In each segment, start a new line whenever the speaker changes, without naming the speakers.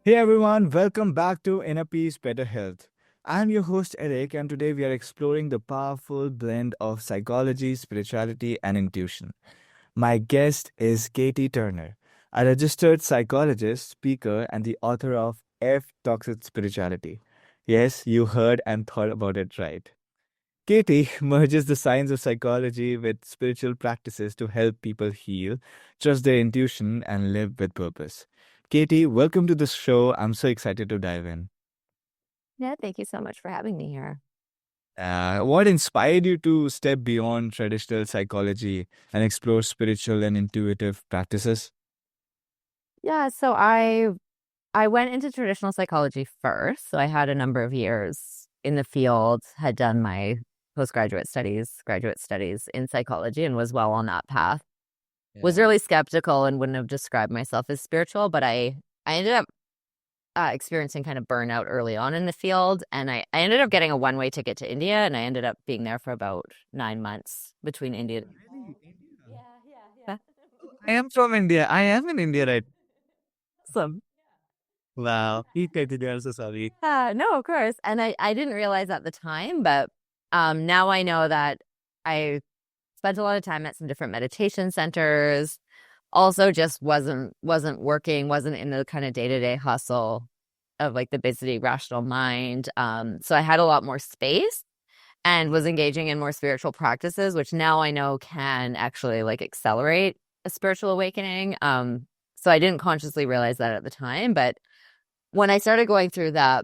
Hey everyone, welcome back to Inner Peace, Better Health. I'm your host Eric, and today we are exploring the powerful blend of psychology, spirituality, and intuition. My guest is Katie Turner, a registered psychologist, speaker, and the author of F Toxic Spirituality. Yes, you heard and thought about it right. Katie merges the science of psychology with spiritual practices to help people heal, trust their intuition, and live with purpose. Katie, welcome to the show. I'm so excited to dive in.
Yeah, thank you so much for having me here.
What inspired you to step beyond traditional psychology and explore spiritual and intuitive practices?
Yeah, so I went into traditional psychology first. So I had a number of years in the field, had done my postgraduate studies, graduate studies in psychology, and was well on that path. Was
Yeah.
really skeptical and wouldn't have described myself as spiritual, but I ended up experiencing kind of burnout early on in the field, and I ended up getting a one-way ticket to India, and I ended up being there for about 9 months between India.
Really? India?
Yeah, yeah,
I am from India. I am in India, right?
yeah.
Wow. Keep Katie, I'm so sorry.
No, of course. And I didn't realize at the time, but now I know that I spent a lot of time at some different meditation centers. Also just wasn't working, wasn't in the kind of day-to-day hustle of like the busy rational mind. So I had a lot more space and was engaging in more spiritual practices, which now I know can actually like accelerate a spiritual awakening. So I didn't consciously realize that at the time, but when I started going through that,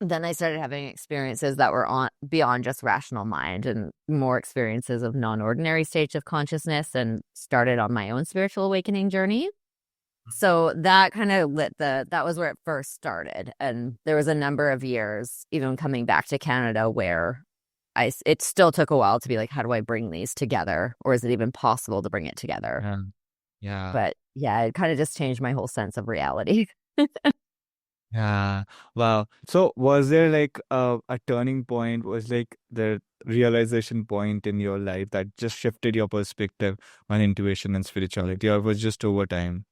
then I started having experiences that were on beyond just rational mind and more experiences of non-ordinary states of consciousness, and started on my own spiritual awakening journey. So that kind of that was where it first started. And there was a number of years, even coming back to Canada, where it still took a while to be like, how do I bring these together? Or is it even possible to bring it together?
Yeah. Yeah.
But yeah, it kind of just changed my whole sense of reality.
Yeah. Wow. So was there like a turning point, was like the realization point in your life that just shifted your perspective on intuition and spirituality, or was just over time?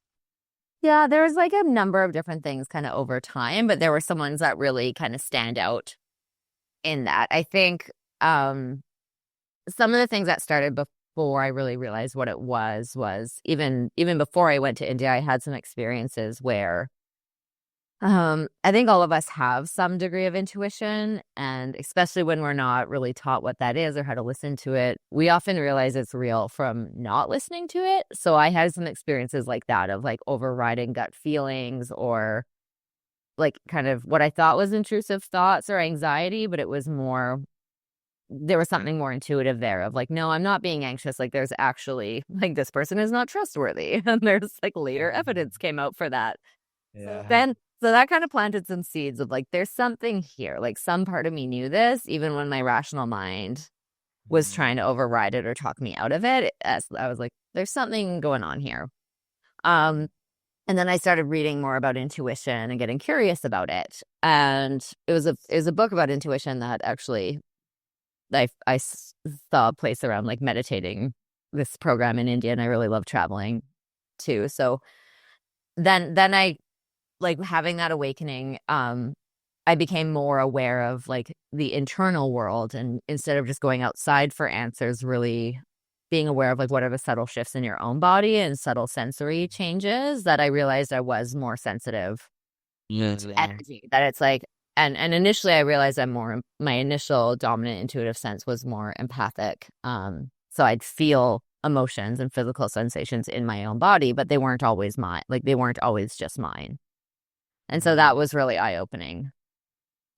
Yeah, there was like a number of different things kind of over time, but there were some ones that really kind of stand out in that. I think some of the things that started before I really realized what it was even before I went to India, I had some experiences where I think all of us have some degree of intuition, and especially when we're not really taught what that is or how to listen to it, we often realize it's real from not listening to it. So I had some experiences like that of like overriding gut feelings, or like kind of what I thought was intrusive thoughts or anxiety, but it was more, there was something more intuitive there of like, no, I'm not being anxious. Like there's actually like this person is not trustworthy. And there's like later evidence came out for that. So
Yeah.
then, so that kind of planted some seeds of like, there's something here. Like some part of me knew this, even when my rational mind was trying to override it or talk me out of it. As I was like, there's something going on here. Um, and then I started reading more about intuition and getting curious about it. And it was a book about intuition that actually saw a place around like meditating, this program in India, and I really love traveling too. So then I, like, having that awakening, I became more aware of like the internal world, and instead of just going outside for answers, really being aware of like what are the subtle shifts in your own body and subtle sensory changes, that I realized I was more sensitive
Yes.
to
Yeah.
energy. That it's like, and initially I realized I'm more, my initial dominant intuitive sense was more empathic. So I'd feel emotions and physical sensations in my own body, but they weren't always mine. Like they weren't always just mine. And so that was really eye-opening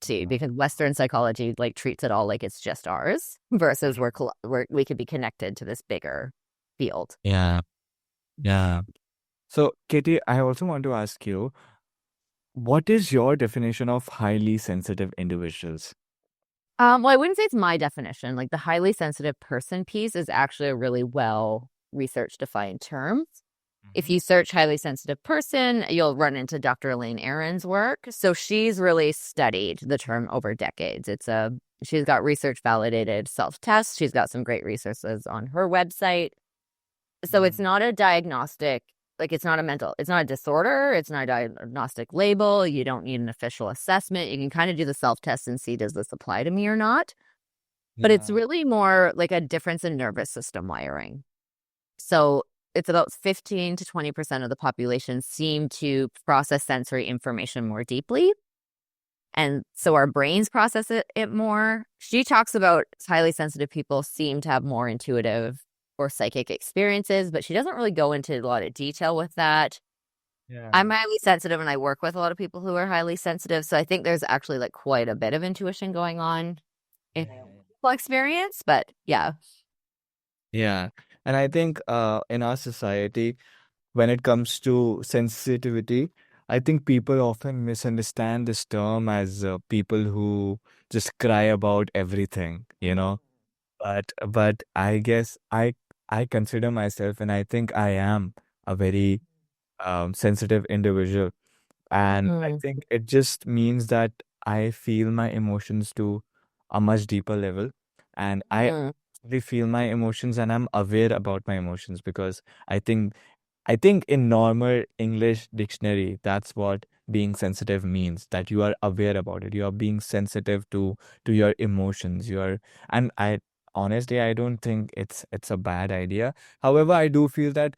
too, because Western psychology like treats it all like it's just ours, versus we could be connected to this bigger field.
Yeah. Yeah. So, Katie, I also want to ask you, what is your definition of highly sensitive individuals?
Well, I wouldn't say it's my definition. Like the highly sensitive person piece is actually a really well research defined term. If you search highly sensitive person, you'll run into Dr. Elaine Aron's work. So she's really studied the term over decades. She's got research validated self-tests. She's got some great resources on her website. So it's
Mhm.
not a diagnostic like it's not a disorder, it's not a diagnostic label, you don't need an official assessment. You can kind of do the self-test and see, does this apply to me or not? But it's
Yeah.
really more like a difference in nervous system wiring. So it's about 15 to 20% of the population seem to process sensory information more deeply. And so our brains process it more. She talks about highly sensitive people seem to have more intuitive or psychic experiences, but she doesn't really go into a lot of detail with that.
Yeah.
I'm highly sensitive and I work with a lot of people who are highly sensitive. So I think there's actually like quite a bit of intuition going on in people experience. But yeah.
Yeah. And I think in our society, when it comes to sensitivity, I think people often misunderstand this term as people who just cry about everything, you know. But I guess I consider myself, and I think I am a very sensitive individual. And I
Mm,
think it just means that I feel my emotions to a much deeper level. And I
mm,
actually feel my emotions and I'm aware about my emotions because I think I think in normal English dictionary, that's what being sensitive means, that you are aware about it. You are being sensitive to your emotions. And I honestly I don't think it's a bad idea. However, I do feel that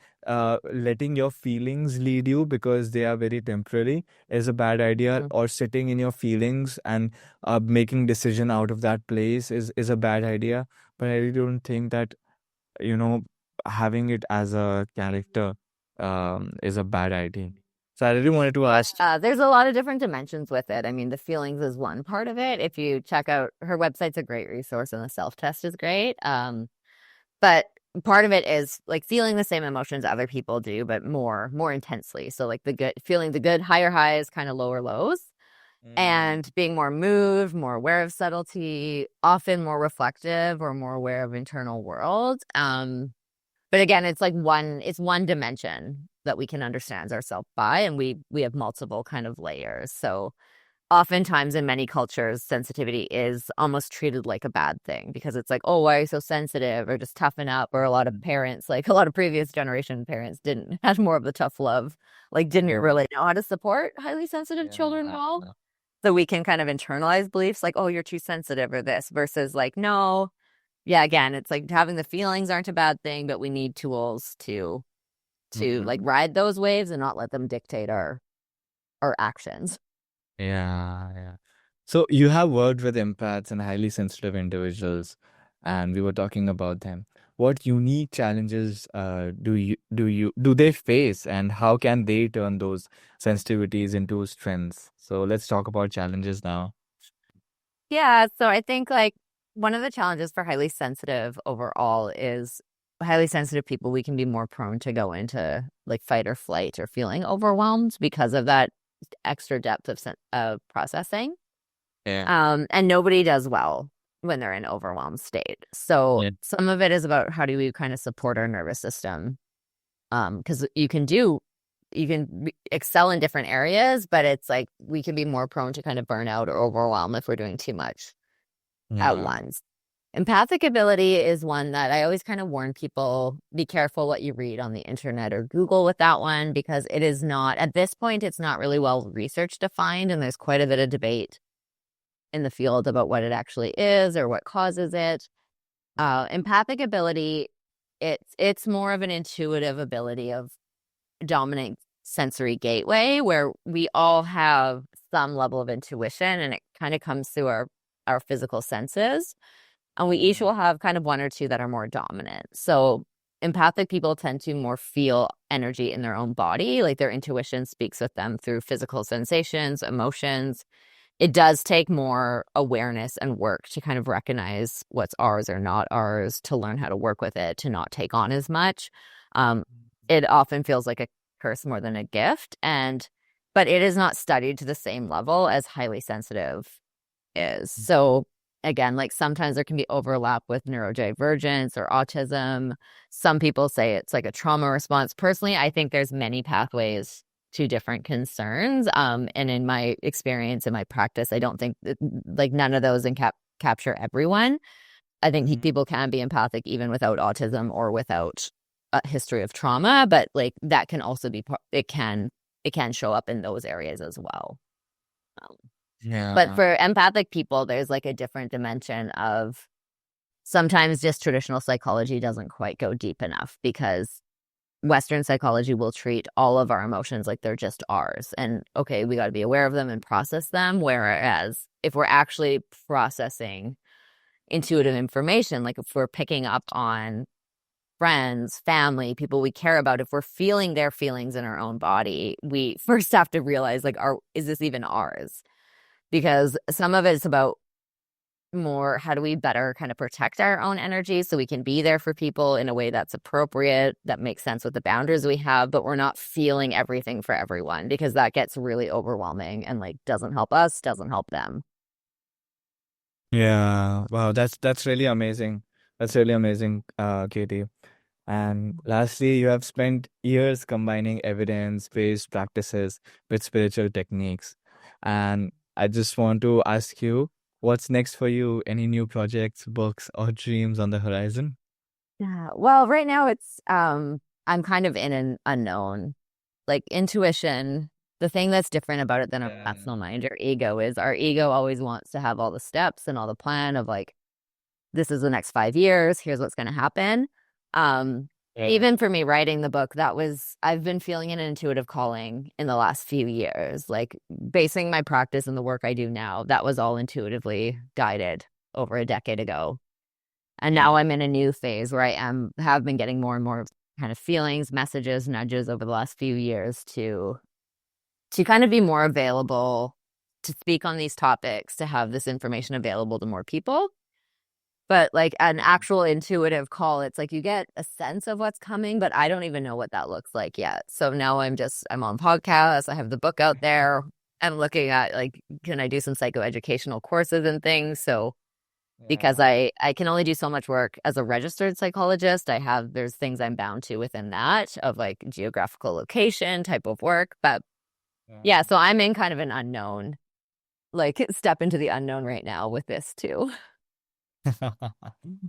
letting your feelings lead you because they are very temporary is a bad idea,
mm.
or sitting in your feelings and making decision out of that place is a bad idea. But I really don't think that you know, having it as a character is a bad idea. So I really wanted to ask.
There's a lot of different dimensions with it. I mean, the feelings is one part of it. If you check out her website's a great resource and the self-test is great. But part of it is like feeling the same emotions other people do, but more intensely. So like the good feeling the good higher highs, kind of lower lows,
Mm,
and being more moved, more aware of subtlety, often more reflective or more aware of internal world. But again, it's one dimension that we can understand ourselves by, and we have multiple kind of layers. So oftentimes in many cultures, sensitivity is almost treated like a bad thing because it's like, oh, why are you so sensitive? Or just toughen up. Or a lot of parents, like a lot of previous generation parents, didn't had more of the tough love, like didn't
yeah,
really know how to support highly sensitive
yeah,
children well. So we can kind of internalize beliefs like, oh, you're too sensitive or this versus like, no, yeah, again, it's like having the feelings aren't a bad thing, but we need tools to like
mhm.
ride those waves and not let them dictate our actions.
Yeah, yeah. So you have worked with empaths and highly sensitive individuals, and we were talking about them. What unique challenges do they face, and how can they turn those sensitivities into strengths? So let's talk about challenges now.
Yeah, so I think like one of the challenges for highly sensitive overall is highly sensitive people, we can be more prone to go into like fight or flight or feeling overwhelmed because of that extra depth of processing.
Yeah.
And nobody does well when they're in overwhelmed state. So
Yeah.
some of it is about how do we kind of support our nervous system? Because you can excel in different areas, but it's like we can be more prone to kind of burnout or overwhelm if we're doing too much at
Yeah.
once. Empathic ability is one that I always kind of warn people, be careful what you read on the internet or Google with that one, because it is not, at this point, it's not really well research defined, and there's quite a bit of debate in the field about what it actually is or what causes it. Empathic ability, it's more of an intuitive ability of dominant sensory gateway where we all have some level of intuition and it kind of comes through our physical senses, and we each
Yeah.
will have kind of one or two that are more dominant. So empathic people tend to more feel energy in their own body, like their intuition speaks with them through physical sensations, emotions. It does take more awareness and work to kind of recognize what's ours or not ours, to learn how to work with it, to not take on as much. Um, it often feels like a curse more than a gift, and but it is not studied to the same level as highly sensitive is. So again, like sometimes there can be overlap with neurodivergence or autism. Some people say it's like a trauma response. Personally, I think there's many pathways to different concerns. And in my experience, in my practice, I don't think that, like none of those capture everyone. I think
Mhm.
people can be empathic even without autism or without a history of trauma, but like that can also be it can show up in those areas as well. Um, but
Yeah.
for empathic people, there's like a different dimension of sometimes just traditional psychology doesn't quite go deep enough because Western psychology will treat all of our emotions like they're just ours. And okay, we got to be aware of them and process them. Whereas if we're actually processing intuitive information, like if we're picking up on friends, family, people we care about, if we're feeling their feelings in our own body, we first have to realize like, is this even ours? Because some of it's about more how do we better kind of protect our own energy so we can be there for people in a way that's appropriate, that makes sense with the boundaries we have, but we're not feeling everything for everyone because that gets really overwhelming and like doesn't help us, doesn't help them.
Yeah. Wow, that's really amazing. That's really amazing, Katie. And lastly, you have spent years combining evidence-based practices with spiritual techniques. And I just want to ask you, what's next for you? Any new projects, books, or dreams on the horizon?
Yeah. Well, right now it's I'm kind of in an unknown. Like intuition, the thing that's different about it than our rational mind or ego is our ego always wants to have all the steps and all the plan of like this is the next 5 years, here's what's going to happen. Um
Yeah.
Even for me writing the book, I've been feeling an intuitive calling in the last few years, like basing my practice and the work I do now, that was all intuitively guided over a decade ago. And now I'm in a new phase where have been getting more and more kind of feelings, messages, nudges over the last few years to kind of be more available to speak on these topics, to have this information available to more people. But like an actual intuitive call, it's like you get a sense of what's coming, but I don't even know what that looks like yet. So now I'm on podcasts, I have the book out there. I'm looking at like, can I do some psychoeducational courses and things? So because
Yeah.
I can only do so much work as a registered psychologist. There's things I'm bound to within that of like geographical location type of work. But yeah, so I'm in kind of an unknown, like step into the unknown right now with this too.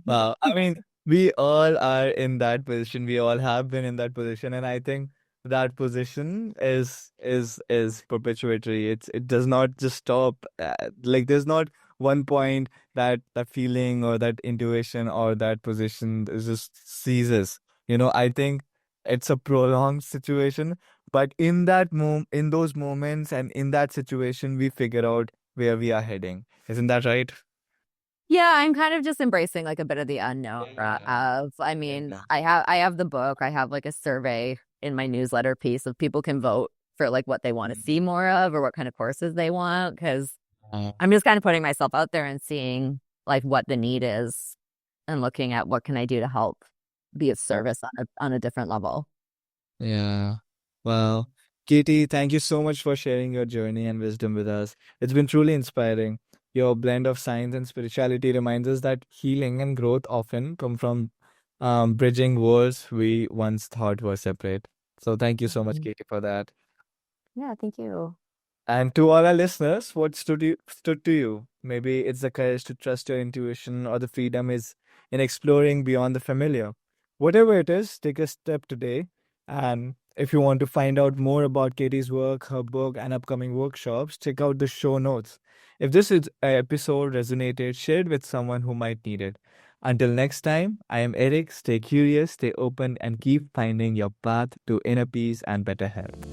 Wow. I mean, we all are in that position. We all have been in that position, and I think that position is perpetuatory. It does not just stop. Like there's not one point that that feeling or that intuition or that position is just ceases. I think it's a prolonged situation, but in those moments and in that situation, we figure out where we are heading. Isn't that right?
Yeah, I'm kind of just embracing like a bit of the unknown of I mean,
Yeah.
I have the book, I have like a survey in my newsletter piece of people can vote for like what they want to see more of or what kind of courses they want because
Uh,
I'm just kind of putting myself out there and seeing like what the need is and looking at what can I do to help be of service on a different level.
Yeah. Well, Katie, thank you so much for sharing your journey and wisdom with us. It's been truly inspiring. Your blend of science and spirituality reminds us that healing and growth often come from bridging worlds we once thought were separate. So thank you so much,
Mhm.
Katie, for that.
Yeah, thank you.
And to all our listeners, what stood to you? Maybe it's the courage to trust your intuition, or the freedom is in exploring beyond the familiar. Whatever it is, take a step today. And if you want to find out more about Katie's work, her book, and upcoming workshops, check out the show notes. If episode resonated, share it with someone who might need it. Until next time, I am Eric. Stay curious, stay open, and keep finding your path to inner peace and better health.